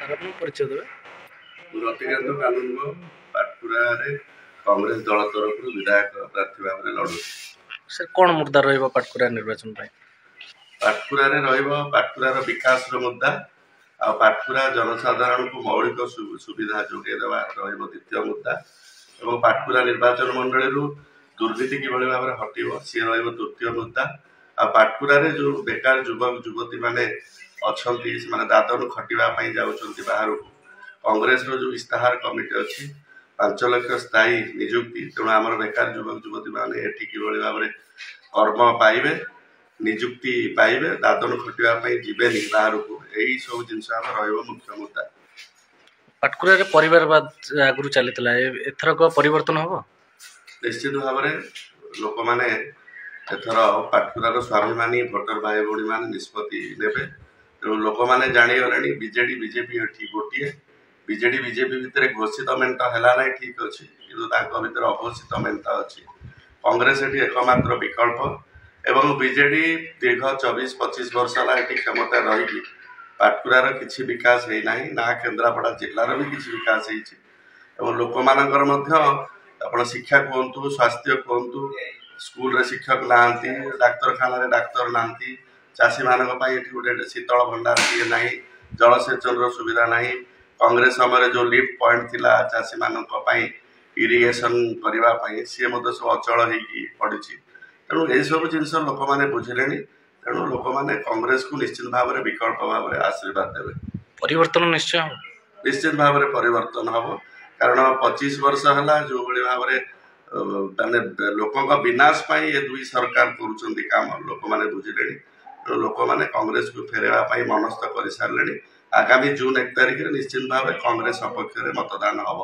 Sir आपन परिचय देबे। रतिकांत कानूनगो पाटपुरा रे कांग्रेस दल तरफ विधायक प्रार्थी भाव में लड़ू। सर कौन मुद्दा रहिबो पाटकुरा निर्वाचन भाई? पाटपुरा रे रहिबो पाटपुरा विकास रो मुद्दा आ पाटपुरा जनसाधारण को मौलिक सुविधा जोगे देवा रहिबो द्वितीय मुद्दा एवं पाटपुरा निर्वाचन मंडली रु दुर्नीति किभଳି भाव में हटिबो सी रहिबो तृतीय मुद्दा आ पाटपुरा रे जो बेकार युवक युवती माने अछंती से माने दादन खटिबा पई जाउछंती बाहर कांग्रेस रो जो इस्ताहार कमिटी अच्छी 5 लाख स्थायी निजुक्ति तेणु आम बेकार युवक युवती मैंने एटी किभଳି भाव में कर्म पाइबे निजुक्ति पाइबे दादन खटिवाई जीवेनि बाहर को यही सब जिन मुख्य मुद्दा। पाटकुरा परिवारवाद आगु चली एथरक परिवर्तन हम निश्चित भाव में लोक मैंने एथर पाटकुरार स्वाभिमानी भोटर भाई भौणी मैंने निष्पत्ति नेबे तेणु लोक मैंने जागले बीजेडी बीजेपी ये गोटे बीजेडी बीजेपी भितर घोषित मेंट है ठीक अच्छे कि अघोषित मेंट अच्छी कांग्रेस ये एकमात्र विकल्प एवं बीजेडी दीर्घ 24-25 वर्ष है क्षमता रही पाटकुरार किसी विकास है ना केन्द्रापड़ा जिलार भी किसी विकास हो लोक मानकर शिक्षा कहतु स्वास्थ्य कहतु स्कूल रे शिक्षक ना डाक्तरखाना डाक्तर ना चाषी मान गोटे शीतल भंडार किए ना जलसेचन सुविधा ना कांग्रेस समय जो लिफ्ट पॉइंट थिला चाषी मानी इरिगेशन करने सी सब अचल हो पड़ी तेणु यही सब जिन लोक मैंने बुझिले तेणु लोक मैंने कांग्रेस को निश्चित भाव में विकल्प भाव में आशीर्वाद देवे परिवर्तन निश्चित भाव में परिवर्तन हम कारण 25 वर्ष है जो भाव में माने लोकों विनाश ये दुई सरकार काम लोक मैंने बुझिले लोक मैंने कांग्रेस को फेरवा मनस्थ कर सारे आगामी जून 1 तारिख निश्चित भाव कांग्रेस सपक्ष में मतदान हम।